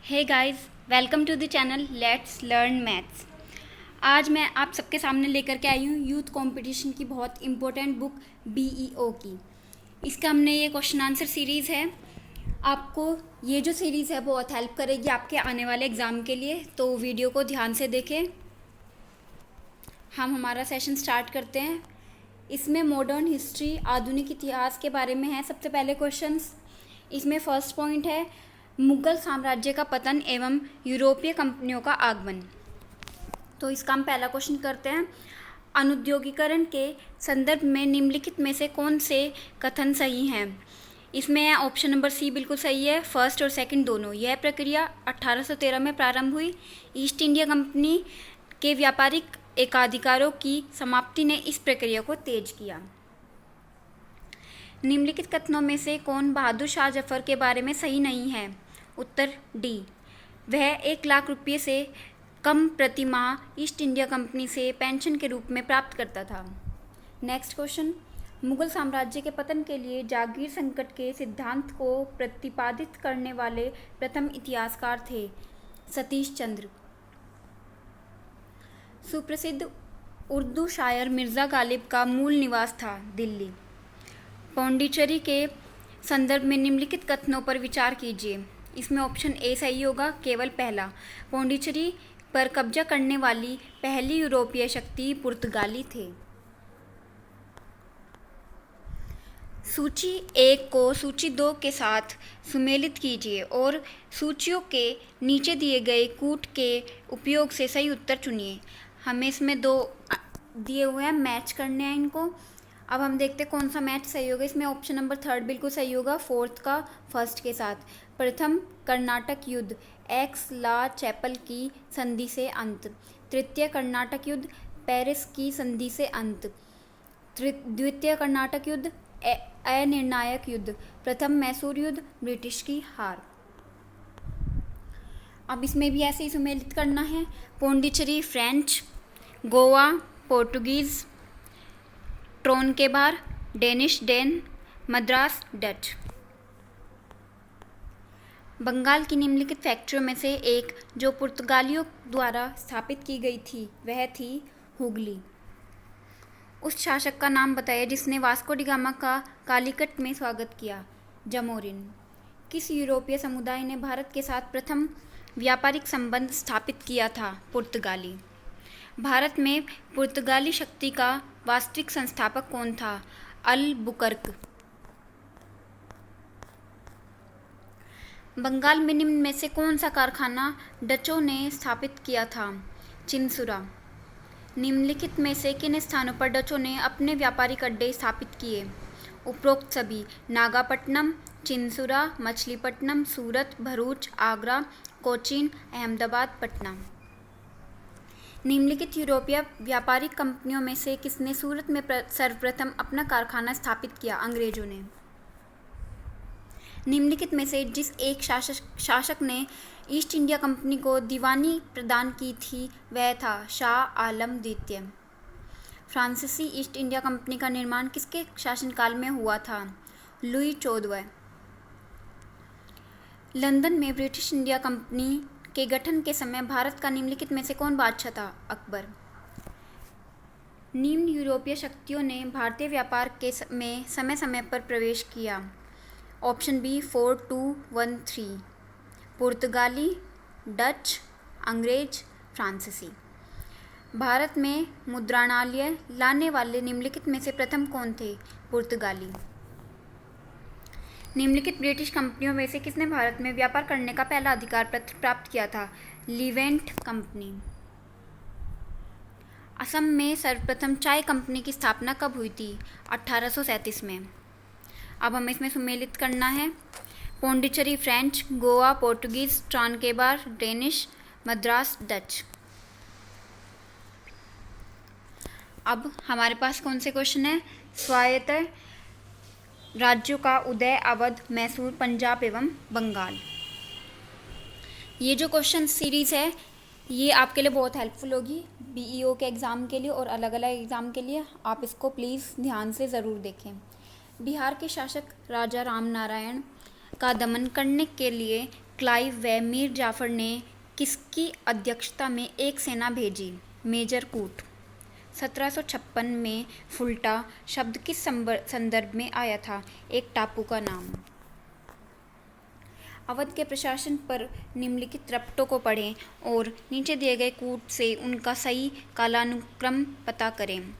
Hey guys, welcome to the channel let's learn maths. आज मैं आप सबके सामने लेकर के आई हूँ यूथ कंपटीशन की बहुत इम्पोर्टेंट बुक बीईओ की। इसका हमने ये क्वेश्चन आंसर सीरीज़ है। आपको ये जो सीरीज़ है बहुत हेल्प करेगी आपके आने वाले एग्ज़ाम के लिए, तो वीडियो को ध्यान से देखें। हम हमारा सेशन स्टार्ट करते हैं। इसमें मॉडर्न हिस्ट्री, आधुनिक इतिहास के बारे में है सबसे पहले क्वेश्चंस। इसमें फर्स्ट पॉइंट है मुगल साम्राज्य का पतन एवं यूरोपीय कंपनियों का आगमन। तो इसका हम पहला क्वेश्चन करते हैं। अनुद्योगीकरण के संदर्भ में निम्नलिखित में से कौन से कथन सही हैं? इसमें ऑप्शन नंबर सी बिल्कुल सही है, फर्स्ट और सेकंड दोनों। यह प्रक्रिया 1813 में प्रारंभ हुई। ईस्ट इंडिया कंपनी के व्यापारिक एकाधिकारों की समाप्ति ने इस प्रक्रिया को तेज किया। निम्नलिखित कथनों में से कौन बहादुर शाह जफर के बारे में सही नहीं है? उत्तर डी, वह 1 लाख रुपये से कम प्रति माह ईस्ट इंडिया कंपनी से पेंशन के रूप में प्राप्त करता था। नेक्स्ट क्वेश्चन, मुगल साम्राज्य के पतन के लिए जागीर संकट के सिद्धांत को प्रतिपादित करने वाले प्रथम इतिहासकार थे? सतीश चंद्र। सुप्रसिद्ध उर्दू शायर मिर्ज़ा गालिब का मूल निवास था दिल्ली। पौंडीचेरी के संदर्भ में निम्नलिखित कथनों पर विचार कीजिए। इसमें ऑप्शन ए सही होगा, केवल पहला। पौंडीचेरी पर कब्जा करने वाली पहली यूरोपीय शक्ति पुर्तगाली थे। सूची 1 को सूची 2 के साथ सुमेलित कीजिए और सूचियों के नीचे दिए गए कूट के उपयोग से सही उत्तर चुनिए। हमें इसमें 2 दिए हुए हैं, मैच करने हैं इनको। अब हम देखते हैं कौन सा मैच सही होगा। इसमें ऑप्शन नंबर 3 बिल्कुल सही होगा, फोर्थ का फर्स्ट के साथ। प्रथम कर्नाटक युद्ध एक्स ला चैपल की संधि से अंत। तृतीय कर्नाटक युद्ध पेरिस की संधि से अंत। द्वितीय कर्नाटक युद्ध अनिर्णायक युद्ध। प्रथम मैसूर युद्ध ब्रिटिश की हार। अब इसमें भी ऐसे ही सुमेलित करना है। Pondicherry French, Goa Portuguese, Tranquebar Danish Dane, Madras Dutch. Bengal की निम्नलिखित फैक्ट्रियों में से एक जो पुर्तगालियों द्वारा स्थापित की गई थी वह थी हुगली। उस शासक का नाम बताइए जिसने वास्को डी गामा का कालीकट में स्वागत किया? जमोरिन। किस यूरोपीय समुदाय ने भारत के साथ प्रथम व्यापारिक संबंध स्थापित किया था? पुर्तगाली। भारत में पुर्तगाली शक्ति का वास्तविक संस्थापक कौन था? अल-बुकर्क। बंगाल में निम्न में से कौन सा कारखाना डचों ने स्थापित किया था? चिनसुरा। निम्नलिखित में से किन स्थानों पर डचों ने अपने व्यापारिक अड्डे स्थापित किए? उपरोक्त सभी। नागापट्टनम, चिनसुरा, मछलीपट्टनम, सूरत, भरूच, आगरा, कोचीन, अहमदाबाद, पटना। निम्नलिखित यूरोपीय व्यापारिक कंपनियों में से किसने सूरत में सर्वप्रथम अपना कारखाना स्थापित किया? अंग्रेजों ने। निम्नलिखित में से जिस एक शासक ने ईस्ट इंडिया कंपनी को दीवानी प्रदान की थी वह था शाह आलम द्वितीय। फ्रांसीसी ईस्ट इंडिया कंपनी का निर्माण किसके शासनकाल में हुआ था? लुई 14। लंदन में ब्रिटिश इंडिया कंपनी के गठन के समय भारत का निम्नलिखित में से कौन बादशाह था? अकबर। निम्न यूरोपीय शक्तियों ने भारतीय व्यापार में समय समय पर प्रवेश किया? Option B 4, 2, 1, 3। पुर्तगाली, डच, अंग्रेज, फ्रांसीसी। भारत में मुद्रणालय लाने वाले निम्नलिखित में से प्रथम कौन थे? पुर्तगाली। निम्नलिखित ब्रिटिश कंपनियों में से किसने भारत में व्यापार करने का पहला अधिकार पत्र प्राप्त किया था? लीवेंट कंपनी। असम में सर्वप्रथम चाय कंपनी की स्थापना कब हुई थी? 1837 में। अब हमें इसमें सुमेलित करना है। Pondicherry French, Goa Portuguese, Tranquebar Danish, Madras Dutch. अब हमारे पास कौन से क्वेश्चन है? स्वायत्त राज्यों का उदय अवध, मैसूर, पंजाब एवं बंगाल। ये जो क्वेश्चन सीरीज़ है ये आपके लिए बहुत हेल्पफुल होगी बीईओ के एग्ज़ाम के लिए और अलग अलग एग्ज़ाम के लिए। आप इसको प्लीज़ ध्यान से ज़रूर देखें। बिहार के शासक राजा रामनारायण का दमन करने के लिए क्लाइव व मीर जाफर ने किसकी अध्यक्षता में एक सेना भेजी? मेजर कूट। 1756 में फुल्टा शब्द किस संदर्भ में आया था? एक टापू का नाम। अवध के प्रशासन पर निम्नलिखित रपटों को पढ़ें और नीचे दिए गए कूट से उनका सही कालानुक्रम पता करें।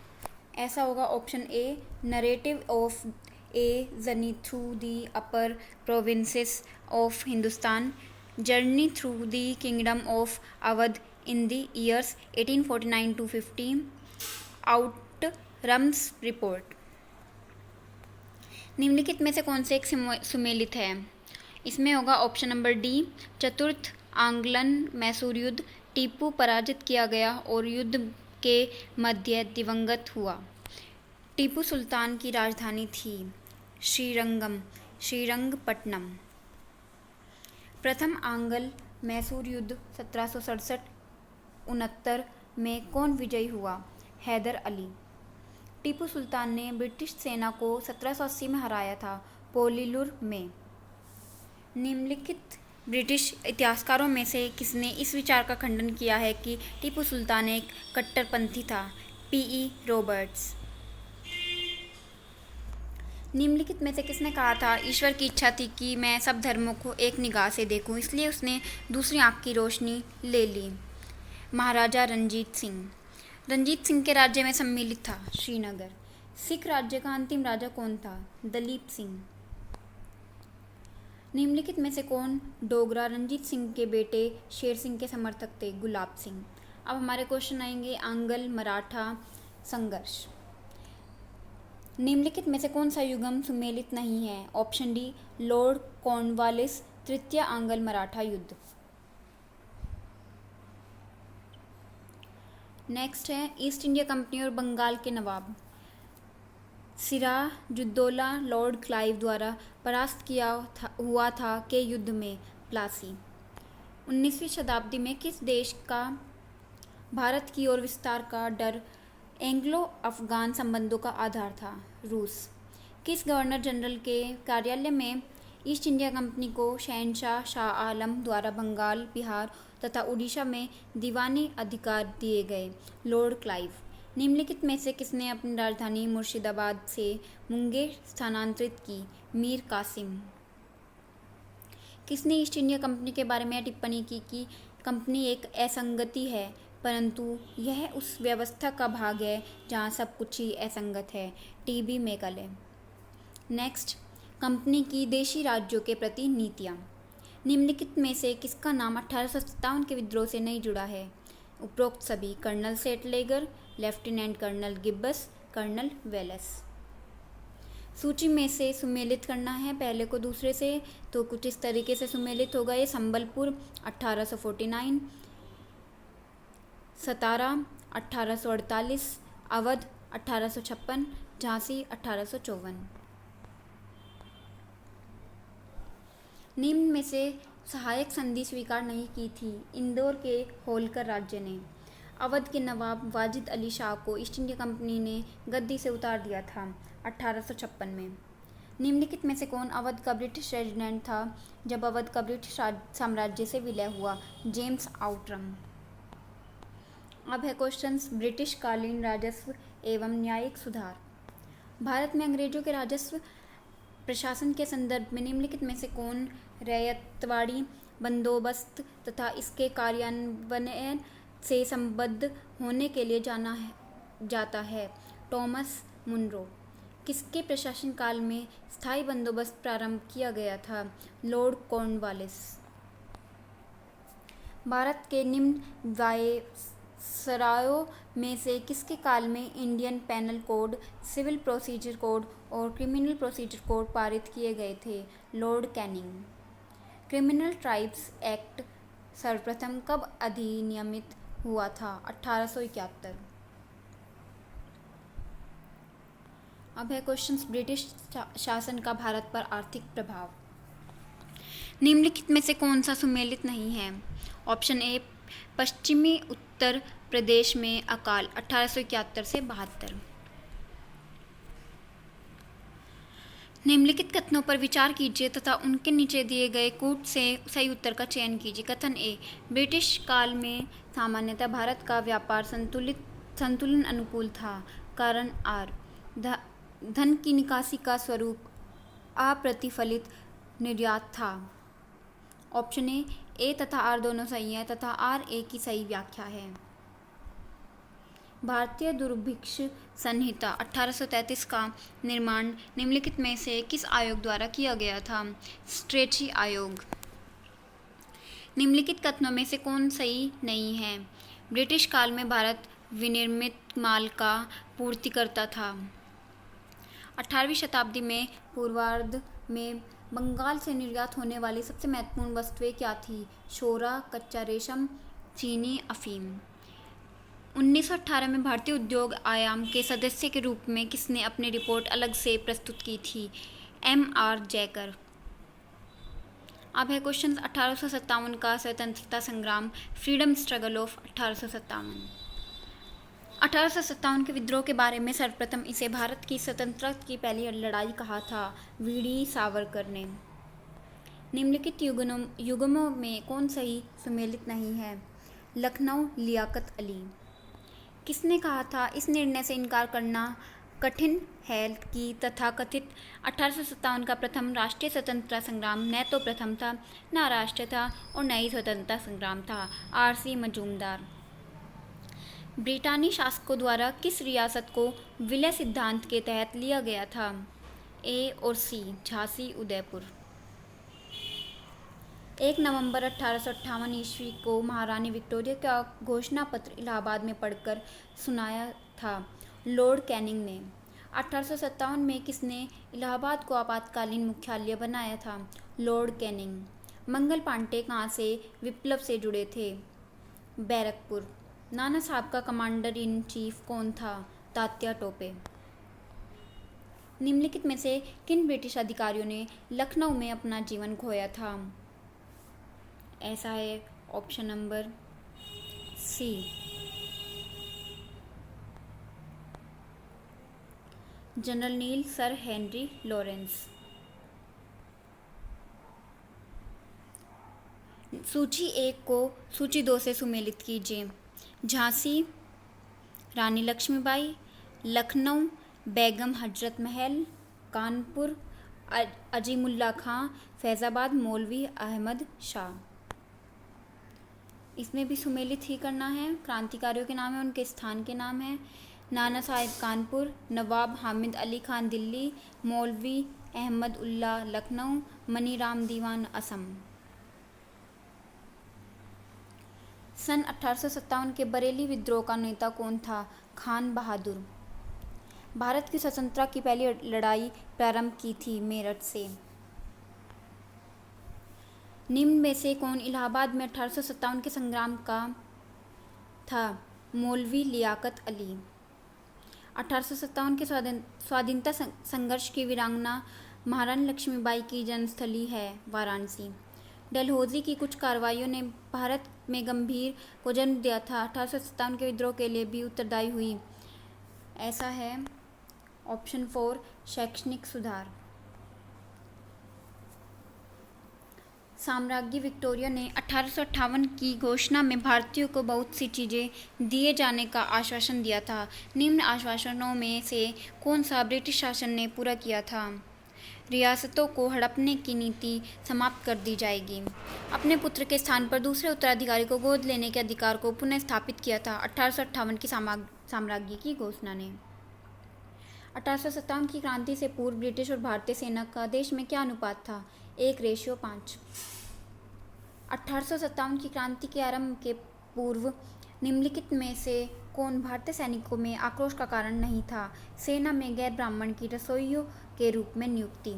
ऐसा होगा option A, narrative of a journey through the upper provinces of Hindustan, journey through the kingdom of Awadh in the years 1849 to 50, Outram's report. निम्नलिखित में से कौन से एक सुमेलित है? इसमें होगा ऑप्शन नंबर डी, चतुर्थ आंग्लन मैसूर युद्ध, टीपू पराजित किया गया और युद्ध के मध्य दिवंगत हुआ। टीपू सुल्तान की राजधानी थी श्रीरंगपट्टनम। प्रथम आंग्ल मैसूर युद्ध 1767-69 में कौन विजयी हुआ? हैदर अली। टीपू सुल्तान ने ब्रिटिश सेना को 1780 में हराया था पोलिलुर में। निम्नलिखित ब्रिटिश इतिहासकारों में से किसने इस विचार का खंडन किया है कि टीपू सुल्तान एक कट्टरपंथी था? पी.ई. रॉबर्ट्स। निम्नलिखित में से किसने कहा था ईश्वर की इच्छा थी कि मैं सब धर्मों को एक निगाह से देखूं, इसलिए उसने दूसरी आंख की रोशनी ले ली? महाराजा रंजीत सिंह। रंजीत सिंह के राज्य में सम्मिलित था श्रीनगर। सिख राज्य का अंतिम राजा कौन था? दलीप सिंह। निम्नलिखित में से कौन डोगरा रंजीत सिंह के बेटे शेर सिंह के समर्थक थे? गुलाब सिंह। अब हमारे क्वेश्चन आएंगे आंग्ल मराठा संघर्ष। निम्नलिखित में से कौन सा युग्म सुमेलित नहीं है? ऑप्शन डी, लॉर्ड कॉर्नवालिस, तृतीय आंग्ल मराठा युद्ध। नेक्स्ट है ईस्ट इंडिया कंपनी और बंगाल के नवाब। सिराजुद्दौला लॉर्ड क्लाइव द्वारा परास्त हुआ था के युद्ध में? प्लासी। 19वीं शताब्दी में किस देश का भारत की ओर विस्तार का डर एंग्लो अफगान संबंधों का आधार था? रूस। किस गवर्नर जनरल के कार्यालय में ईस्ट इंडिया कंपनी को शहनशाह शाह आलम द्वारा बंगाल, बिहार तथा उड़ीसा में दीवानी अधिकार दिए गए? Lord Clive. निम्नलिखित में से किसने अपनी राजधानी मुर्शिदाबाद से मुंगेर स्थानांतरित की? मीर कासिम। किसने ईस्ट इंडिया कंपनी के बारे में टिप्पणी की कि कंपनी एक असंगति है, परंतु यह उस व्यवस्था का भाग है जहाँ सब कुछ ही असंगत है? टी.बी. मैकाले। नेक्स्ट, कंपनी की देशी राज्यों के प्रति नीतियाँ। निम्नलिखित में से किसका नाम 1857 के विद्रोह से नहीं जुड़ा है? उपरोक्त सभी: कर्नल सेटलेगर, lieutenant colonel Gibbs, colonel Wallace. सूची में से सुमेलित करना है पहले को दूसरे से, तो कुछ इस तरीके से सुमेलित होगा ये: संबलपुर 1849, सतारा 1848, अवध 1856, झांसी 1854। निम्न में से सहायक संधि स्वीकार नहीं की थी इंदौर के होलकर राज्य ने? अवध के नवाब वाजिद अली शाह को ईस्ट इंडिया कंपनी ने गद्दी से उतार दिया था 1856 में। निम्नलिखित में से कौन अवध का ब्रिटिश रेजिडेंट था जब अवध का ब्रिटिश साम्राज्य से विलय हुआ? James Outram. अब है क्वेश्चंस ब्रिटिश कालीन राजस्व एवं न्यायिक सुधार। भारत में अंग्रेजों के राजस्व प्रशासन के संदर्भ में निम्नलिखित में से कौन रैयतवाड़ी बंदोबस्त तथा इसके कार्यान्वयन से संबद्ध होने के लिए जाता है? Thomas Munro. किसके प्रशासन काल में स्थायी बंदोबस्त प्रारंभ किया गया था? Lord Cornwallis. भारत के निम्न वायसरायों में से किसके काल में Indian penal code, civil procedure code और क्रिमिनल प्रोसीजर कोड पारित किए गए थे? Lord Canning. Criminal tribes act सर्वप्रथम कब अधिनियमित हुआ था? 1871। अब है क्वेश्चंस ब्रिटिश शासन का भारत पर आर्थिक प्रभाव। निम्नलिखित में से कौन सा सुमेलित नहीं है? ऑप्शन ए, पश्चिमी उत्तर प्रदेश में अकाल 1871 से 72। निम्नलिखित कथनों पर विचार कीजिए तथा उनके नीचे दिए गए कूट से सही उत्तर का चयन कीजिए। कथन ए, ब्रिटिश काल में सामान्यतः भारत का व्यापार संतुलन अनुकूल था। कारण आर, धन की निकासी का स्वरूप अप्रतिफलित निर्यात था। ऑप्शन ए तथा आर दोनों सही है तथा आर ए की सही व्याख्या है। भारतीय दुर्भिक्ष संहिता 1833 का निर्माण निम्नलिखित में से किस आयोग द्वारा किया गया था? स्ट्रेची आयोग। निम्नलिखित कथनों में से कौन सही नहीं है? ब्रिटिश काल में भारत विनिर्मित माल का पूर्तिकर्ता था। 18वीं शताब्दी में पूर्वार्ध में बंगाल से निर्यात होने वाली सबसे महत्वपूर्ण वस्तुएं क्या थी? शोरा, कच्चा रेशम, चीनी, अफीम। 1918 में भारतीय उद्योग आयाम के सदस्य के रूप में किसने अपनी रिपोर्ट अलग से प्रस्तुत की थी? M.R. जैकर। अब है क्वेश्चन 1857 का स्वतंत्रता संग्राम, फ्रीडम स्ट्रगल ऑफ 1857। 1857 के विद्रोह के बारे में सर्वप्रथम इसे भारत की स्वतंत्रता की पहली लड़ाई कहा था वीडी सावरकर ने। निम्नलिखित युग्मों में कौन सही सुमेलित नहीं है? लखनऊ, लियाकत अली। किसने कहा था इस निर्णय से इनकार करना कठिन है कि तथाकथित 1857 का प्रथम राष्ट्रीय स्वतंत्रता संग्राम न तो प्रथम था, न राष्ट्रीय था और न ही स्वतंत्रता संग्राम था? R.C. मजूमदार। ब्रिटानी शासकों द्वारा किस रियासत को विलय सिद्धांत के तहत लिया गया था? ए और सी, झांसी, उदयपुर। 1 नवंबर 1858 ईस्वी को महारानी विक्टोरिया का घोषणा पत्र इलाहाबाद में पढ़कर सुनाया था लॉर्ड कैनिंग ने। 1857 में किसने इलाहाबाद को आपातकालीन मुख्यालय बनाया था? Lord Canning. मंगल पांडे कहाँ से विप्लव से जुड़े थे? बैरकपुर। नाना साहब का कमांडर इन चीफ कौन था? तात्या टोपे। निम्नलिखित में से किन ब्रिटिश अधिकारियों ने लखनऊ में अपना जीवन खोया था? ऐसा है ऑप्शन नंबर सी, जनरल नील सर हेनरी लॉरेंस। सूची 1 को सूची 2 से सुमेलित कीजिए। झांसी, रानी लक्ष्मीबाई, लखनऊ, बेगम हजरत महल, कानपुर, अजीमुल्ला खां, फैज़ाबाद, मौलवी अहमद शाह। इसमें भी सुमेलित ही करना है। क्रांतिकारियों के नाम है, उनके स्थान के नाम है। नाना साहिब कानपुर, नवाब हामिद अली खान दिल्ली, मौलवी अहमद उल्ला लखनऊ, मनीराम दीवान असम। सन 1857 के बरेली विद्रोह का नेता कौन था? खान बहादुर। भारत की स्वतंत्रता की पहली लड़ाई प्रारंभ की थी मेरठ से। निम्न में से कौन इलाहाबाद में 1857 के संग्राम का था? मौलवी लियाकत अली। 1857 के स्वाधीनता संघर्ष की वीरांगना महारानी लक्ष्मीबाई की जन्मस्थली है वाराणसी। डलहौजी की कुछ कार्रवाइयों ने भारत में गंभीर को जन्म दिया था। 1857 के विद्रोह के लिए भी उत्तरदायी हुई। ऐसा है ऑप्शन 4, शैक्षणिक सुधार। साम्राज्ञी विक्टोरिया ने 1858 की घोषणा में भारतीयों को बहुत सी चीज़ें दिए जाने का आश्वासन दिया था। निम्न आश्वासनों में से कौन सा ब्रिटिश शासन ने पूरा किया था? रियासतों को हड़पने की नीति समाप्त कर दी जाएगी। अपने पुत्र के स्थान पर दूसरे उत्तराधिकारी को गोद लेने के अधिकार को पुनः स्थापित किया था 1858 की साम्राज्ञी की घोषणा ने। 1857 की क्रांति से पूर्व ब्रिटिश और भारतीय सेना का देश में क्या अनुपात था? 1:5। 1857 की क्रांति के आरंभ के पूर्व निम्नलिखित में से कौन भारतीय सैनिकों में आक्रोश का कारण नहीं था? सेना में गैर ब्राह्मण की रसोइयों के रूप में नियुक्ति।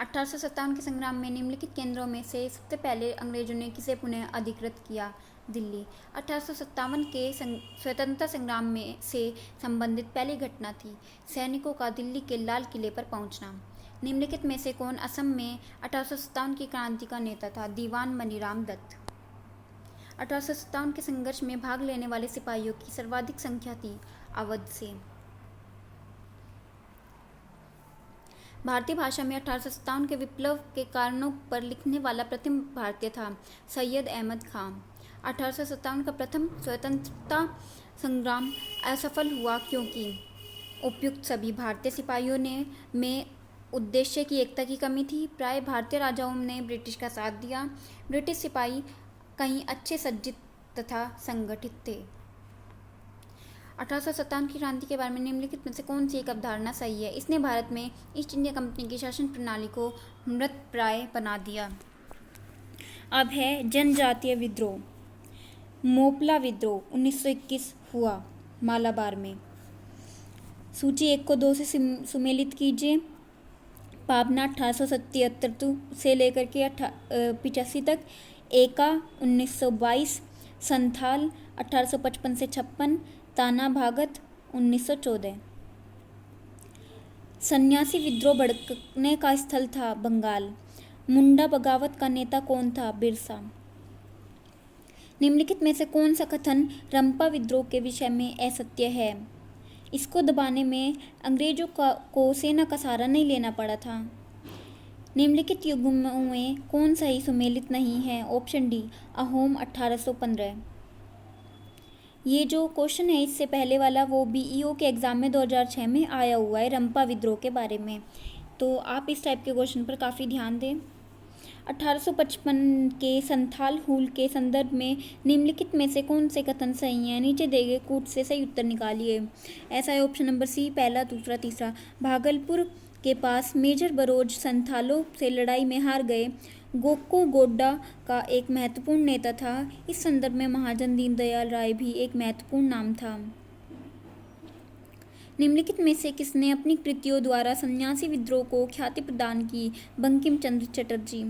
1857 के संग्राम में निम्नलिखित केंद्रों में से सबसे पहले अंग्रेजों ने किसे पुनः अधिकृत किया? दिल्ली। 1857 के स्वतंत्रता संग्राम में से संबंधित पहली घटना थी सैनिकों का दिल्ली के लाल किले पर पहुंचना। निम्नलिखित में से कौन असम में 1857 की क्रांति का नेता था? दीवान मनीराम दत्त। 1857 के संघर्ष में भाग लेने वाले सिपाहियों की सर्वाधिक संख्या थी अवध से। भारतीय भाषा में 1857 के विप्लव के कारणों पर लिखने वाला प्रथम भारतीय था सैयद अहमद खान। 1857 का प्रथम स्वतंत्रता संग्राम असफल हुआ क्योंकि उपयुक्त सभी भारतीय सिपाहियों ने में उद्देश्य की एकता की कमी थी। प्राय भारतीय राजाओं ने ब्रिटिश का साथ दिया। ब्रिटिश सिपाही कहीं अच्छे सज्जित तथा संगठित थे। 1857 की क्रांति के बारे में निम्नलिखित में से कौन सी एक अवधारणा सही है? इसने भारत में ईस्ट इंडिया कंपनी की शासन प्रणाली को मृतप्राय बना दिया। अब है जनजातीय विद्रोह। मोपला विद्रोह 1921 हुआ मालाबार में। सूची 1 को 2 से सुमेलित कीजिए। पाबना 1877 से लेकर के 85 तक, एका 1922, संथाल 1855 से 56, ताना भागत 1914। सन्यासी विद्रोह भड़कने का स्थल था बंगाल। मुंडा बगावत का नेता कौन था? बिरसा। निम्नलिखित में से कौन सा कथन रंपा विद्रोह के विषय में असत्य है? इसको दबाने में अंग्रेजों को सेना का सहारा नहीं लेना पड़ा था। निम्नलिखित युग्मों में कौन सा ही सुमेलित नहीं है? Option D, Ahom 1815। ये जो क्वेश्चन है इससे पहले वाला वो बीईओ के एग्ज़ाम में 2006 में आया हुआ है रंपा विद्रोह के बारे में, तो आप इस टाइप के क्वेश्चन पर काफ़ी ध्यान दें। 1855 के संथाल हूल के संदर्भ में निम्नलिखित में से कौन से कथन सही हैं? नीचे दिए गए कूट से सही उत्तर निकालिए। ऐसा है ऑप्शन नंबर सी, पहला, दूसरा, तीसरा। भागलपुर के पास मेजर बरोज संथालों से लड़ाई में हार गए। गोको गोड्डा का एक महत्वपूर्ण नेता था। इस संदर्भ में महाजन दीनदयाल राय भी एक महत्वपूर्ण नाम था। निम्नलिखित में से किसने अपनी कृतियों द्वारा सन्यासी विद्रोह को ख्याति प्रदान की? बंकिम चंद्र चटर्जी।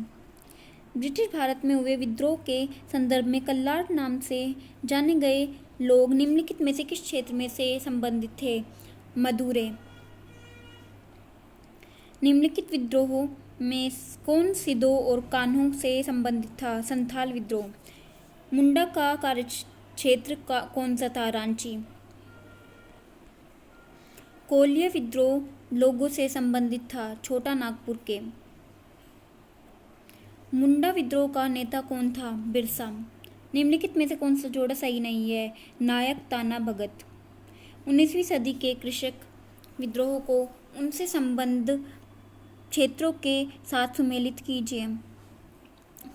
ब्रिटिश भारत में हुए विद्रोह के संदर्भ में कल्लार नाम से जाने गए लोग निम्नलिखित में से किस क्षेत्र में से संबंधित थे? मदुरै। निम्नलिखित विद्रोहों में कौन सिदो और कान्हों से संबंधित था? संथाल विद्रोह। मुंडा का कार्यक्षेत्र कौन सा था? रांची। कोलिया विद्रोह लोगों से संबंधित था? छोटा नागपुर के। मुंडा विद्रोह का नेता कौन था? बिरसा। निम्नलिखित में से कौन सा जोड़ा सही नहीं है? नायक ताना भगत। 19वीं सदी के कृषक विद्रोह को उनसे संबद्ध क्षेत्रों के साथ सुमेलित कीजिए।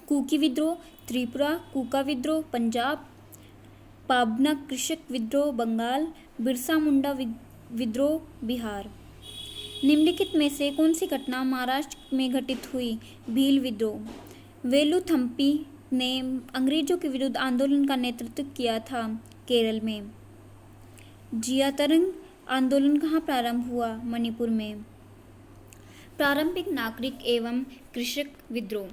कुकी विद्रोह त्रिपुरा, कुका विद्रोह पंजाब, पाबना कृषक विद्रोह बंगाल, बिरसा मुंडा विद्रोह बिहार। निम्नलिखित में से कौन सी घटना महाराष्ट्र में घटित हुई? भील विद्रोह। वेलुथम्पी ने अंग्रेजों के विरुद्ध आंदोलन का नेतृत्व किया था केरल में। जिया तरंग आंदोलन कहाँ प्रारंभ हुआ? मणिपुर में। प्रारंभिक नागरिक एवं कृषक विद्रोह।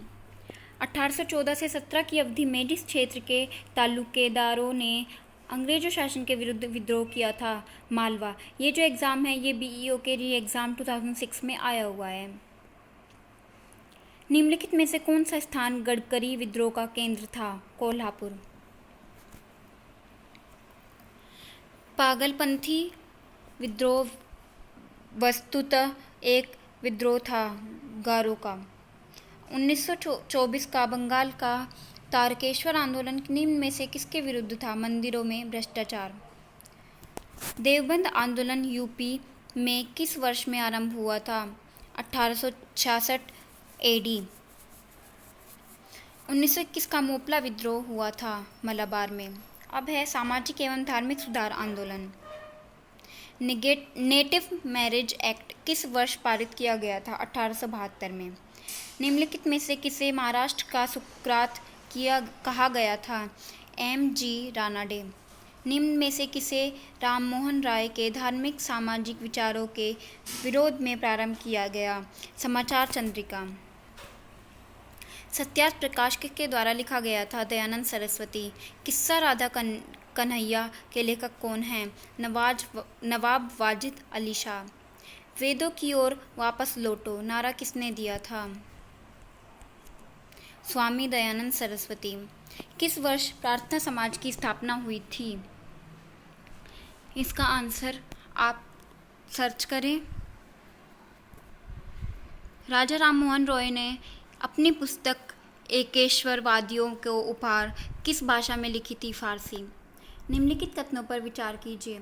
1814 से 17 की अवधि में जिस क्षेत्र के तालुकेदारों ने अंग्रेजों शासन के विरुद्ध विद्रोह किया था? मालवा। ये जो एग्ज़ाम है ये बीईओ के री एग्ज़ाम 2006 में आया हुआ है। निम्नलिखित में से कौन सा स्थान गडकरी विद्रोह का केंद्र था? कोल्हापुर। पागलपंथी विद्रोह वस्तुतः एक विद्रोह था गारो का। 1924 का बंगाल का तारकेश्वर आंदोलन निम्न में से किसके विरुद्ध था? मंदिरों में भ्रष्टाचार। देवबंद आंदोलन यूपी में किस वर्ष में आरंभ हुआ था? 1866 एडी। 1921 का मोपला विद्रोह हुआ था मलाबार में। अब है सामाजिक एवं धार्मिक सुधार आंदोलन। नेटिव मैरिज एक्ट किस वर्ष पारित किया गया था? 1872 में। निम्नलिखित में से किसे महाराष्ट्र का सुकरात कहा गया था? एम.जी. रानाडे। निम्न में से किसे राममोहन राय के धार्मिक सामाजिक विचारों के विरोध में प्रारंभ किया गया? समाचार चंद्रिका। सत्यार्थ प्रकाश के द्वारा लिखा गया था? दयानंद सरस्वती। किस्सा राधा कन्हैया के लेखक कौन हैं? नवाब वाजिद अली शाह। वेदों की ओर वापस लौटो नारा किसने दिया था? स्वामी दयानंद सरस्वती। किस वर्ष प्रार्थना समाज की स्थापना हुई थी? इसका आंसर आप सर्च करें। राजा राममोहन रॉय ने अपनी पुस्तक एकेश्वरवादियों को उपहार किस भाषा में लिखी थी? फारसी। निम्नलिखित कथनों पर विचार कीजिए।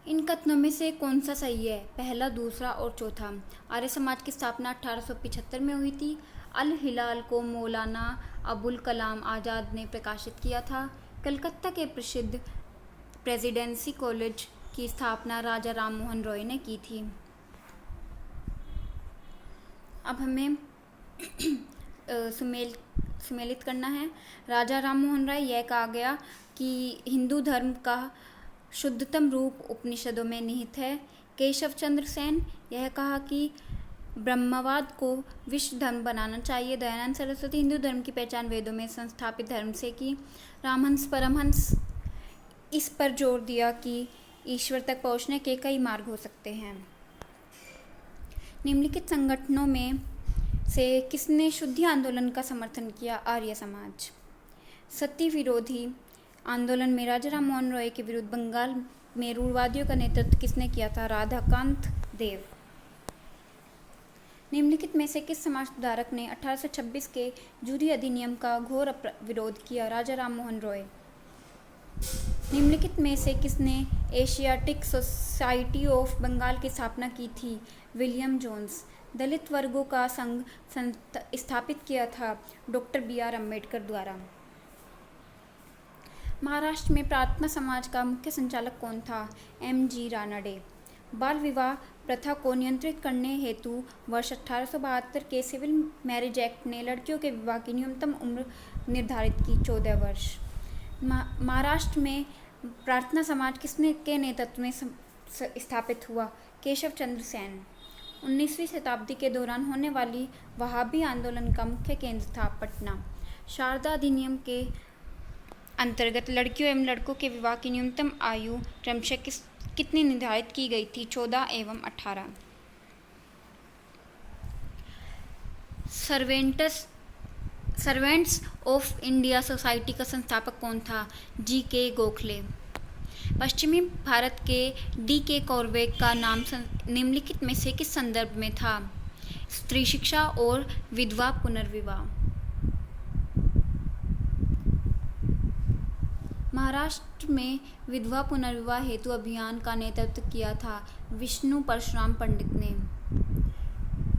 इन कथनों में से कौन सा सही है? पहला, दूसरा और चौथा। आर्य समाज की स्थापना 1875 में हुई थी। अल हिलाल को मौलाना अबुल कलाम आज़ाद ने प्रकाशित किया था। कलकत्ता के प्रसिद्ध प्रेसिडेंसी कॉलेज की स्थापना राजा राममोहन रॉय ने की थी। अब हमें सुमेलित करना है। राजा राममोहन राय, यह कहा गया कि हिंदू धर्म का शुद्धतम रूप उपनिषदों में निहित है। केशव चंद्र सेन, यह कहा कि ब्रह्मवाद को विश्व धर्म बनाना चाहिए। दयानंद सरस्वती, हिंदू धर्म की पहचान वेदों में संस्थापित धर्म से की। रामहंस परमहंस, इस पर जोर दिया कि ईश्वर तक पहुँचने के कई मार्ग हो सकते हैं। निम्नलिखित संगठनों में से किसने शुद्धि आंदोलन का समर्थन किया? आर्य समाज। सती विरोधी आंदोलन में राजा राममोहन रॉय के विरुद्ध बंगाल में रूढ़वादियों का नेतृत्व किसने किया था? राधाकांत देव। निम्नलिखित में से किस समाज सुधारक ने 1826 के जूरी अधिनियम का घोर विरोध किया? राजा राममोहन रॉय। निम्नलिखित में से किसने एशियाटिक सोसाइटी ऑफ बंगाल की स्थापना की थी? William Jones. दलित वर्गों का संघ स्थापित किया था डॉक्टर B.R. अम्बेडकर द्वारा। महाराष्ट्र में प्रार्थना समाज का मुख्य संचालक कौन था? M.G. रानडे। बाल विवाह प्रथा को नियंत्रित करने हेतु वर्ष 1872 के सिविल मैरिज एक्ट ने लड़कियों के विवाह की न्यूनतम उम्र निर्धारित की 14 वर्ष। महाराष्ट्र में प्रार्थना समाज किसने के नेतृत्व में स्थापित हुआ? केशव चंद्र सेन। 19वीं शताब्दी के दौरान होने वाली वहाबी आंदोलन का मुख्य केंद्र था पटना। शारदा अधिनियम के अंतर्गत लड़कियों एवं लड़कों के विवाह की न्यूनतम आयु क्रमशः कितनी निर्धारित की गई थी? 14 एवं 18। सर्वेंट्स ऑफ इंडिया सोसाइटी का संस्थापक कौन था? G.K. गोखले। पश्चिमी भारत के D.K. कॉर्बेक का नाम निम्नलिखित में से किस संदर्भ में था? स्त्री शिक्षा और विधवा पुनर्विवाह। महाराष्ट्र में विधवा पुनर्विवाह हेतु अभियान का नेतृत्व किया था विष्णु परशुराम पंडित ने।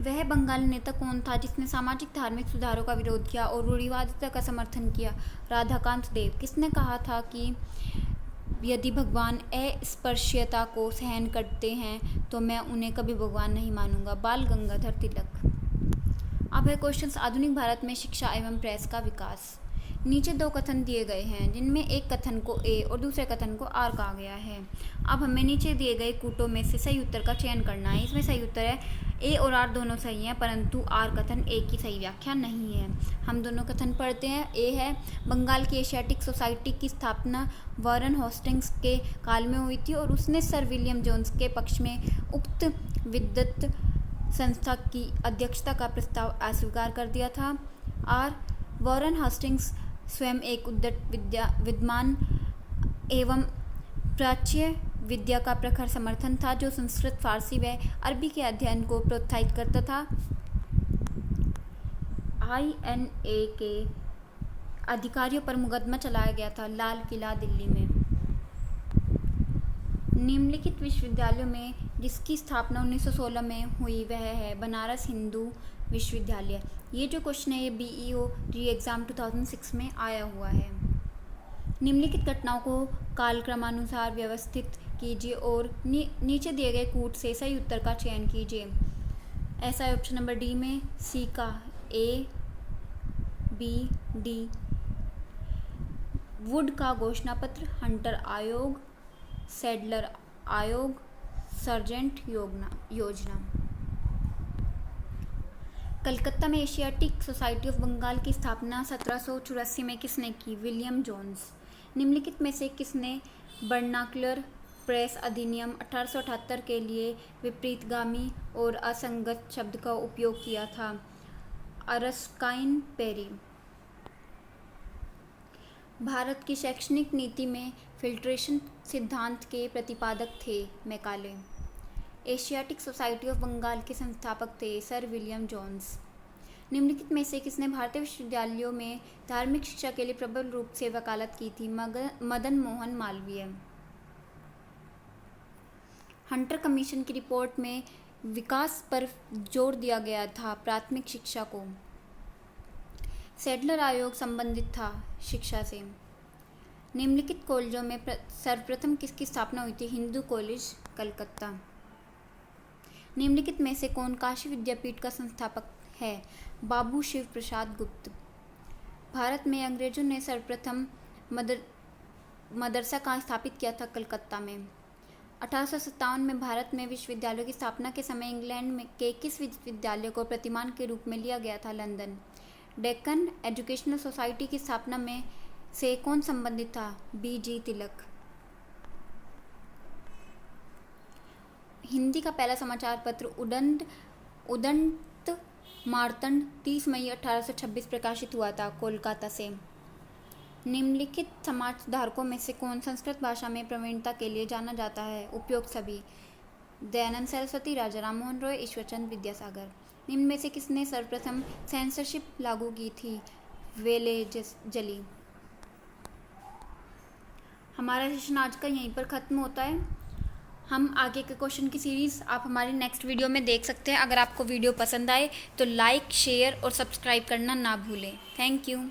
वह बंगाली नेता कौन था जिसने सामाजिक धार्मिक सुधारों का विरोध किया और रूढ़िवादिता का समर्थन किया? राधाकांत देव। किसने कहा था कि यदि भगवान अस्पृश्यता को सहन करते हैं तो मैं उन्हें कभी भगवान नहीं मानूंगा? बाल गंगाधर तिलक। अब है क्वेश्चंस। आधुनिक भारत में शिक्षा एवं प्रेस का विकास। नीचे दो कथन दिए गए हैं जिनमें एक कथन को A और दूसरे कथन को R कहा गया है। अब हमें नीचे दिए गए कूटों में से सही उत्तर का चयन करना है। इसमें सही उत्तर है A और R दोनों सही हैं, परंतु R कथन A की सही व्याख्या नहीं है। हम दोनों कथन पढ़ते हैं। A है, बंगाल की एशियाटिक सोसाइटी की स्थापना वारन हेस्टिंग्स के काल में हुई थी और उसने सर विलियम जोन्स के पक्ष में उक्त विद्वत संस्था की अध्यक्षता का प्रस्ताव अस्वीकार कर दिया था। R, वारन हेस्टिंग्स स्वयं एक उद्यत विद्वान एवं प्राच्य विद्या का प्रखर समर्थन था जो संस्कृत, फारसी व अरबी के अध्ययन को प्रोत्साहित करता था। INA के अधिकारियों पर मुकदमा चलाया गया था लाल किला दिल्ली में। निम्नलिखित विश्वविद्यालयों में जिसकी स्थापना 1916 में हुई वह है बनारस हिंदू विश्वविद्यालय। ये जो क्वेश्चन है ये BEO री एग्ज़ाम 2006 में आया हुआ है। निम्नलिखित घटनाओं को कालक्रमानुसार व्यवस्थित कीजिए और नीचे दिए गए कूट से सही उत्तर का चयन कीजिए। ऐसा है ऑप्शन नंबर D में, C का A, B, D। वुड का घोषणा पत्र, हंटर आयोग, सैडलर आयोग, सर्जेंट योजना। कलकत्ता में एशियाटिक सोसाइटी ऑफ बंगाल की स्थापना 1784 में किसने की? William Jones. निम्नलिखित में से किसने वर्नाक्युलर प्रेस अधिनियम 1878 के लिए विपरीतगामी और असंगत शब्द का उपयोग किया था? अरस्काइन पेरी। भारत की शैक्षणिक नीति में फिल्ट्रेशन सिद्धांत के प्रतिपादक थे? Macaulay. Asiatic society of Bengal के संस्थापक थे सर विलियम जोन्स। निम्नलिखित में से किसने भारतीय विश्वविद्यालयों में धार्मिक शिक्षा के लिए प्रबल रूप से वकालत की थी? मदन मोहन मालवीय। हंटर कमीशन की रिपोर्ट में विकास पर जोर दिया गया था, प्राथमिक शिक्षा को। सैडलर आयोग संबंधित था शिक्षा से। निम्नलिखित कॉलेजों में सर्वप्रथम किसकी स्थापना हुई थी? हिंदू कॉलेज कलकत्ता। निम्नलिखित में से कौन काशी विद्यापीठ का संस्थापक है? बाबू शिव प्रसाद गुप्त। भारत में अंग्रेजों ने सर्वप्रथम मदरसा कहाँ स्थापित किया था? कलकत्ता में। 1857 में भारत में विश्वविद्यालयों की स्थापना के समय इंग्लैंड में के किस विश्वविद्यालय को प्रतिमान के रूप में लिया गया था? लंदन। डेक्कन एजुकेशनल सोसाइटी की स्थापना में से कौन संबंधित था? B.G. तिलक। हिंदी का पहला समाचार पत्र उदंत मार्तंड 30 मई 1826 प्रकाशित हुआ था, कोलकाता से। निम्नलिखित समाज सुधारकों में से कौन संस्कृत भाषा में प्रवीणता के लिए जाना जाता है? उपयुक्त सभी। दयानंद सरस्वती, राजा राममोहन रॉय, ईश्वरचंद विद्यासागर। निम्न में से किसने सर्वप्रथम सेंसरशिप लागू की थी? वेलेजली। हमारा सेशन आज का यहीं पर ख़त्म होता है। हम आगे के क्वेश्चन की सीरीज़ आप हमारी नेक्स्ट वीडियो में देख सकते हैं। अगर आपको वीडियो पसंद आए तो लाइक, शेयर और सब्सक्राइब करना ना भूलें। Thank you.